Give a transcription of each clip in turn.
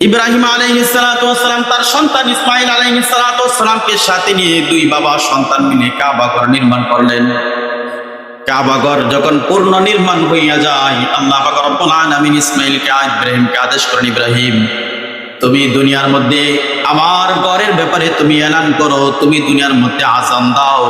ইব্রাহিম আলাইহিস সালাতু ওয়াস সালাম তার সন্তান ইসমাঈল আলাইহিস সালাতু ওয়াস সালামকে সাথে নিয়ে দুই বাবা সন্তান মিলে কাবা ঘর নির্মাণ করলেন। কাবা ঘর যখন পূর্ণ নির্মাণ হইয়া যায়, আল্লাহ পাক রব্বুল আলামিন ইসমাঈলকে ইব্রাহিমকে আদেশ করেন, ইব্রাহিম তুমি দুনিয়ার মধ্যে আমার ঘরের ব্যাপারে তুমি এলান করো, তুমি দুনিয়ার মধ্যে আযান দাও।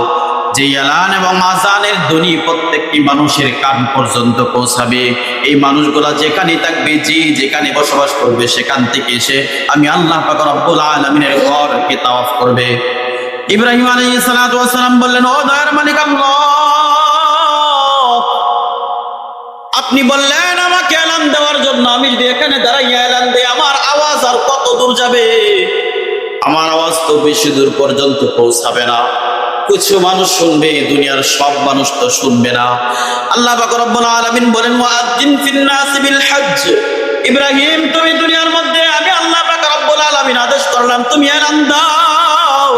যে এলান এবং আযানের ধ্বনি প্রত্যেকটি মানুষের কান পর্যন্ত পৌঁছাবে। এই মানুষগুলা যেখানে থাকবে, যেখানে বসবাস করবে, সেখান থেকে এসে আমি আল্লাহ পাক রব্বুল আলামিনের ঘরকে তাওয়াফ করবে। ইব্রাহিম আলাইহিস সালাতু ওয়াস সালাম বললেন, ও দয়ার মালিক আল্লাহ, আপনি বললেন আমাকে এলান দেওয়ার জন্য, আমি যদি এখানে দাঁড়াইয়া এলান দেই আমার আওয়াজ আর কত দূর যাবে? আমার আওয়াজ তো বেশি দূর পর্যন্ত পৌঁছাবে না, কিছু মানুষ শুনবে, দুনিয়ার সব মানুষ তো শুনবে না। আল্লাহ পাক রব্বুল আলামিন বলেন, ওয়াআযিন ফিন নাসি বিল হজ্জ, ইব্রাহিম তুমি দুনিয়ার মধ্যে আমি আল্লাহ পাক রব্বুল আলামিন আদেশ করলাম তুমি এলান দাও।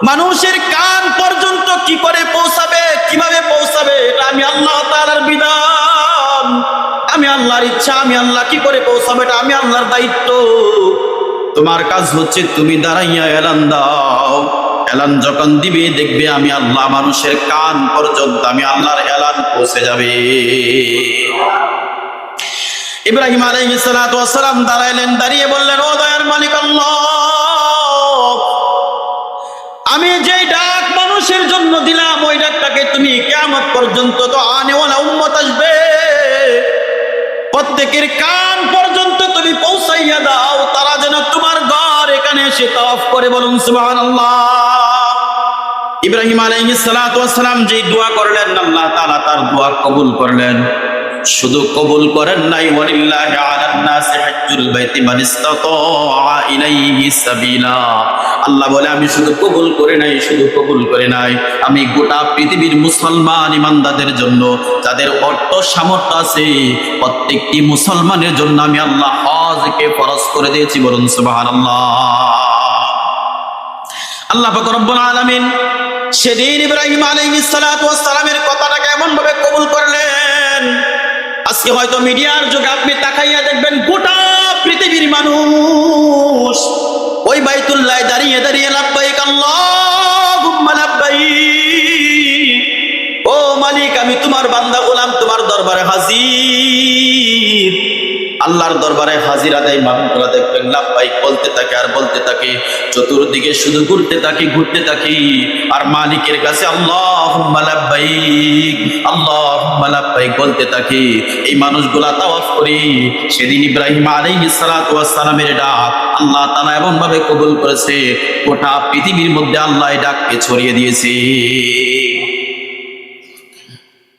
মানুষের কান পর্যন্ত কি করে পৌঁছাবে, কিভাবে পৌঁছাবে, এটা আমি আল্লাহ তাআলার বিধান, আমি আল্লাহর ইচ্ছা, আমি আল্লাহ কি করে পৌঁছাবে এটা আমি আল্লাহর দায়িত্ব। তোমার কাজ হচ্ছে তুমি দাঁড়াইয়া এলান দাও। এলান যখন দিবে দেখবে আমি আল্লাহ মানুষের কান পর্যন্ত আমি আল্লাহর এলান পৌঁছে যাবে। ইব্রাহিম আলাইহিস সালাতু ওয়াস সালাম দাঁড়াইলেন, দাঁড়িয়ে বললেন, ও দয়ার মালিক আল্লাহ, আমি যে ডাক মানুষের জন্য দিলাম ওই ডাকটাকে তুমি কিয়ামত পর্যন্ত তো আনেওয়ালা উম্মত আসবে, প্রত্যেকের কান পর্যন্ত তুমি পৌঁছাইয়া দাও, তারা যেন তোমার ঘর এখানে এসে তাওয়াফ করে। বলুন সুবহানাল্লাহ। ইব্রাহিম আলাইহিস সালাতু ওয়াস সালাম যে দোয়া করলেন, আল্লাহ তাআলা তার দোয়া কবুল করলেন। শুধু কবুল করেন নাই, ওয়ালিল্লাহি আলান নাসি হজ্জুল বাইতি মান ইসতাতা ইলাইহি সাবিলা। আল্লাহ বলে আমি শুধু কবুল করে নাই, শুধু কবুল করে নাই, আমি গোটা পৃথিবীর মুসলমান ইমানদারদের জন্য যাদের অর্থ সামর্থ্য আছে প্রত্যেকটি মুসলমানের জন্য আমি আল্লাহ হজকে ফরজ করে দিয়েছি। বলুন সুবহানাল্লাহ। আল্লাহ পাক রব্বুল আলামিন সেদিন ইব্রাহিম আলাইহিস সালাতু ওয়াস সালামের কথাটাকে এমন ভাবে কবুল করলেন, আজকে হয়তো মিডিয়ার যুগে আপনি তাকাইয়া দেখবেন গোটা পৃথিবীর মানুষ ওই বাইতুল্লাহ দাঁড়িয়ে দাঁড়িয়ে লাব্বাইক আল্লাহুম্মা লাব্বাইক, ও মালিক আমি তোমার বান্দা গোলাম তোমার দরবারে হাজির। আল্লাহর দরবারে হাজির আদায় মানুষগুলা দেখবেন লাব্বাইক বলতে থাকে আর বলতে থাকে, চতুর্দিকে শুধু ঘুরতে থাকি আর মালিকের কাছে আল্লাহুম্মা লাব্বাইক আল্লাহুম্মা লাব্বাইক বলতে থাকে। এই মানুষগুলা তাওয়াফ করি। সেদিন ইব্রাহিম আলাইহিস সালাতু ওয়াস সালামের ডাক আল্লাহ তাআলা এমন ভাবে কবুল করেছে, গোটা পৃথিবীর মধ্যে আল্লাহ এই ডাককে ছড়িয়ে দিয়েছে।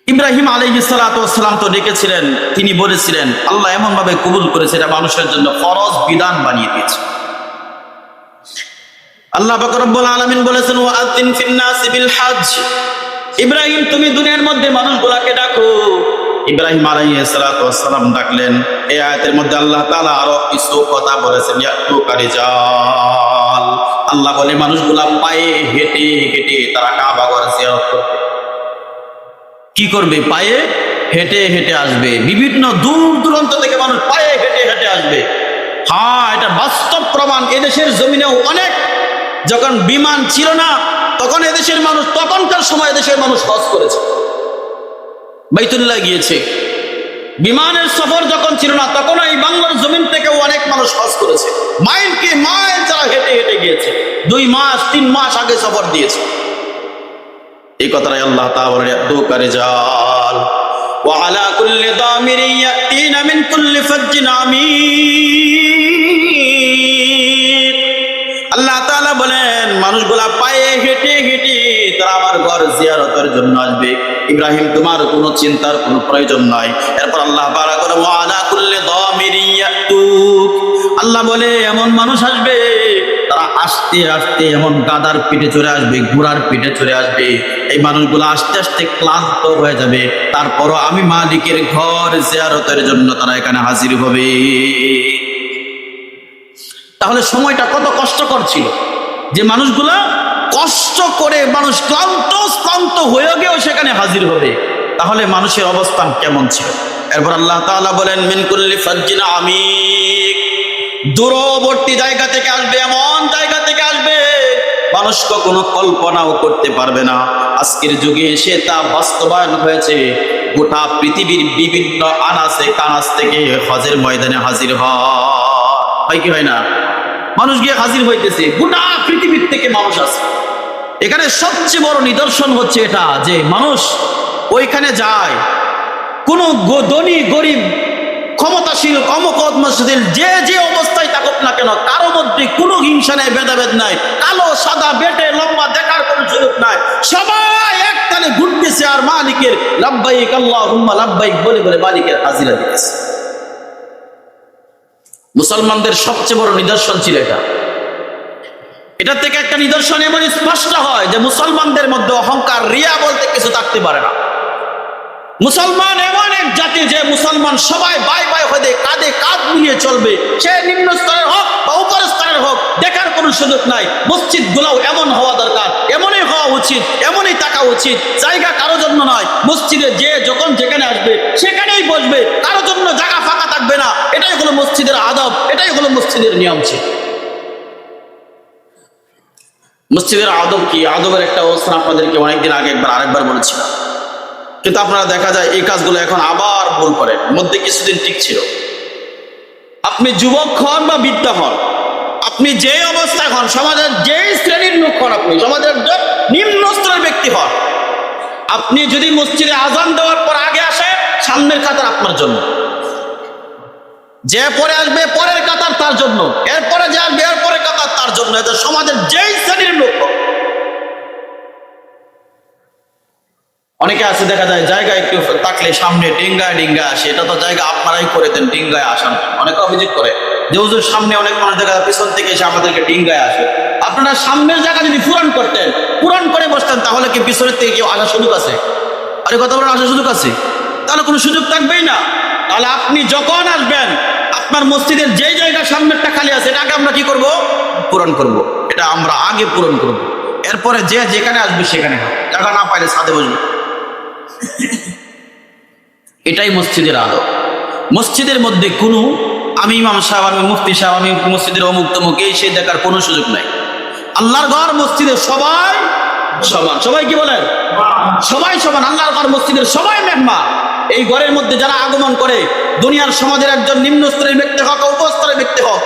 ইব্রাহিম আলাইহিস সালাতু ওয়াস সালাম তো ডেকেছিলেন, তিনি বলেছিলেন, আল্লাহ এমন ভাবে কবুল করেছে এটা মানুষের জন্য ফরজ বিধান বানিয়ে দিয়েছে। আল্লাহ পাক রব্বুল আলামিন বলেছেন, ওয়াআযিন ফিন নাসি বিল হজ্জ, ইব্রাহিম তুমি দুনিয়ার মধ্যে মানুষগুলোকে ডাকো। ইব্রাহিম আলাইহিস সালাতু ওয়াস সালাম ডাকলেন। এই আয়াতের মধ্যে আল্লাহ তাআলা আরো কিছু কথা বলেছেন, ইয়াতুকা রিজাল, আল্লাহ বলে মানুষগুলা পায়ে হেঁটে হেঁটে তারা কাবা ঘর জিয়ারত করবে। কি করবে? পায়ে হেঁটে হেঁটে আসবে। বিভিন্ন দূর দূরান্ত থেকে মানুষ পায়ে হেঁটে হেঁটে আসবে। হ্যাঁ, এটা বাস্তব প্রমাণ। এদেশের জমিনেও অনেক, যখন বিমান ছিল না তখন এদেশের মানুষ, তখনকার সময় এদেশের মানুষ হজ করেছে, বাইতুল্লাহ গিয়েছে। বিমানের সফর যখন ছিল না তখন এই বাংলার জমিন থেকেও অনেক মানুষ হজ করেছে, মাইলকে মাইল তারা হেঁটে হেঁটে গিয়েছে, 2 মাস 3 মাস আগে সফর দিয়েছে। এই কথাটাই আল্লাহ তাআলা বলেন, ইয়াতুকা রিজাল ওয়া আলা কুল্লি দামিরিন ইয়াতিনা মিন কুল্লি ফাজ্জিন আমিক। আল্লাহ তাআলা বলেন মানুষগুলা পায়ে হেঁটে হেঁটে তারা আমার ঘর জিয়ারতের জন্য আসবে। ইব্রাহিম তোমার কোনো চিন্তার কোনো প্রয়োজন নাই। এরপর আল্লাহ পাক বলে, ওয়া আলা কুল্লি দামিরিন ইয়াতুক, আল্লাহ বলে এমন মানুষ আসবে তারা আস্তে আস্তে এমন গাদার পিঠে চড়ে আসবে, ঘোড়ার পিঠে চড়ে আসবে। এই মানুষগুলো আস্তে আস্তে ক্লান্ত হয়ে যাবে, তারপরও আমি মালিকের ঘর জিয়ারতের জন্য তারা এখানে হাজির হবে। তাহলে সময়টা কত কষ্টকর ছিল যে মানুষগুলা কষ্ট করে, মানুষ ক্লান্ত হয়ে গিয়েও সেখানে হাজির হবে। তাহলে মানুষের অবস্থান কেমন ছিল? এরপর আল্লাহ তাআলা বলেন, মিন কুল্লি ফাজ্জিন আমিক, দূরবর্তী জায়গা থেকে আসবে, এমন জায়গা থেকে আসবে মানুষ কখনো কল্পনাও করতে পারবে না। আজকের যুগে এসে তা বাস্তবায়ন হয়েছে। গোটা পৃথিবীর বিভিন্ন আনাচে কানাচ থেকে হজের ময়দানে হাজির হয় কি হয় না? মানুষ গিয়ে হাজির হইতেছে, গোটা পৃথিবীর থেকে মানুষ আছে। এখানে সবচেয়ে বড় নিদর্শন হচ্ছে এটা যে মানুষ ওইখানে যায়, কোনো ধনী গরিব ক্ষমতাশীল অমক্ষমতাশীল যে অবস্থায় থাকুক না কেন, কারো মধ্যে কোনো হিংসা নেই, ভেদাভেদ নাই, কালো সাদা বেটে লম্বা দেখার কোনো সুযোগ নাই। সবাই একটানে ঘুরতেছে আর মালিকের লাব্বাইক আল্লাহুম্মা লাব্বাইক বলে বলে মালিকের হাজিরা দিতেছে। মুসলমানদের সবচেয়ে বড় নিদর্শন ছিল এটা থেকে একটা নিদর্শন এমন স্পষ্ট হয় যে মুসলমানদের মধ্যে অহংকার, রিয়া বলতে কিছু থাকতে পারে না। মুসলমান এমন এক জাতি যে মুসলমান সবাই বাই বাই হয়ে কাঁধে কাঁধ মিলিয়ে চলবে, সে নিম্ন স্তরের হোক বা উপর স্তরের হোক, দেখার কোনো সুযোগ নাই। মসজিদ গুলাও এমন হওয়া দরকার, এমনই হওয়া উচিত, এমনই থাকা উচিত। জায়গা কারো জন্য নয়, মসজিদে যে যখন যেখানে আসবে সেখানেই বসবে, কারো জন্য জায়গা ফাঁকা থাকবে না। এটাই হলো মসজিদের আদব, এটাই হলো মসজিদের নিয়ম ছিল। মসজিদের আদব কি? আদবের একটা অবস্থান আপনাদেরকে অনেকদিন আগে আরেকবার বলেছিলাম, কিন্তু আপনারা দেখা যায় এই কাজগুলো এখন আবার ভুল করেন। মধ্যে কিছুদিন ঠিক ছিল। আপনি যুবক হন বা বৃদ্ধ হন, আপনি যে অবস্থায় হন, সমাজের যে শ্রেণীর লোক হন, আপনি সমাজের নিম্ন স্তরের ব্যক্তি হন, আপনি যদি মসজিদে আজান দেওয়ার পর আগে আসেন, সামনের কাতার আপনার জন্য, যে পরে আসবে পরের কাতার তার জন্য, এরপরে যে আসবে এরপরের কাতার তার জন্য। এটা সমাজের যেই শ্রেণীর লোক হোক। অনেকে আছে দেখা যায় জায়গা একটু থাকলে সামনে ডিঙ্গায় ডিঙ্গায় আসে। এটা তো জায়গা আপনারাই করে দেন ডিঙ্গায় আসান। অনেকে অভিযোগ করে যে হুজুর সামনে অনেক মানুষ দেখা যায় পিছন থেকে এসে আমাদেরকে ডিঙ্গায় আসে। আপনারা সামনের জায়গা যদি পূরণ করতেন, পূরণ করে বসতেন, তাহলে কি পিছনের থেকে কেউ আসার সুযোগ আছে? আরে কথা বলেন, আসার সুযোগ আছে? তাহলে কোনো সুযোগ থাকবেই না। তাহলে আপনি যখন আসবেন, আপনার মসজিদের যে জায়গা সামনেরটা খালি আছে, এটাকে আমরা কি করব? পূরণ করব। এটা আমরা আগে পূরণ করব, এরপরে যে যেখানে আসবে সেখানে জায়গা না পাইলে ছাদে বসবে। এটাই মসজিদের আদব। মসজিদের মধ্যে কোনো আমি ইমাম সাহেব, আমি মুফতি সাহেব, আমি মসজিদের অমুক তমুক এই সে দেখার কোনো সুযোগ নাই। আল্লাহর ঘর মসজিদের সবাই সমান। সবাই কি বলেন? সবাই সমান। আল্লাহর ঘর মসজিদের সবাই মেহমান। এই ঘরের মধ্যে যারা আগমন করে, দুনিয়ার সমাজের একজন নিম্ন স্তরের ব্যক্তি হোক, উপস্তরের ব্যক্তি হোক,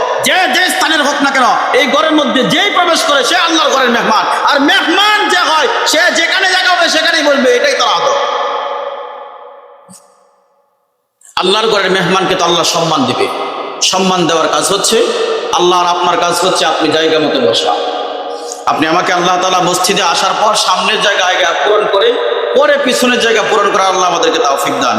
যে স্থানের হোক না কেন, এই ঘরের মধ্যে যেই প্রবেশ করে সে আল্লাহর ঘরের মেহমান। আর মেহমান যে হয়, সে যেখানে জায়গা হবে সেখানেই বলবে, এটাই তার আদব। আল্লাহর ঘরের মেহমানকে তো আল্লাহ সম্মান দিবে। সম্মান দেওয়ার কাজ হচ্ছে আল্লাহ, আর আপনার কাজ হচ্ছে আপনি জায়গা মতো বসা। আপনি আমাকে আল্লাহ তাআলা মসজিদে আসার পর সামনের জায়গা পূরণ করে পরে পিছনের জায়গা পূরণ করা আল্লাহ আমাদেরকে তৌফিক দান।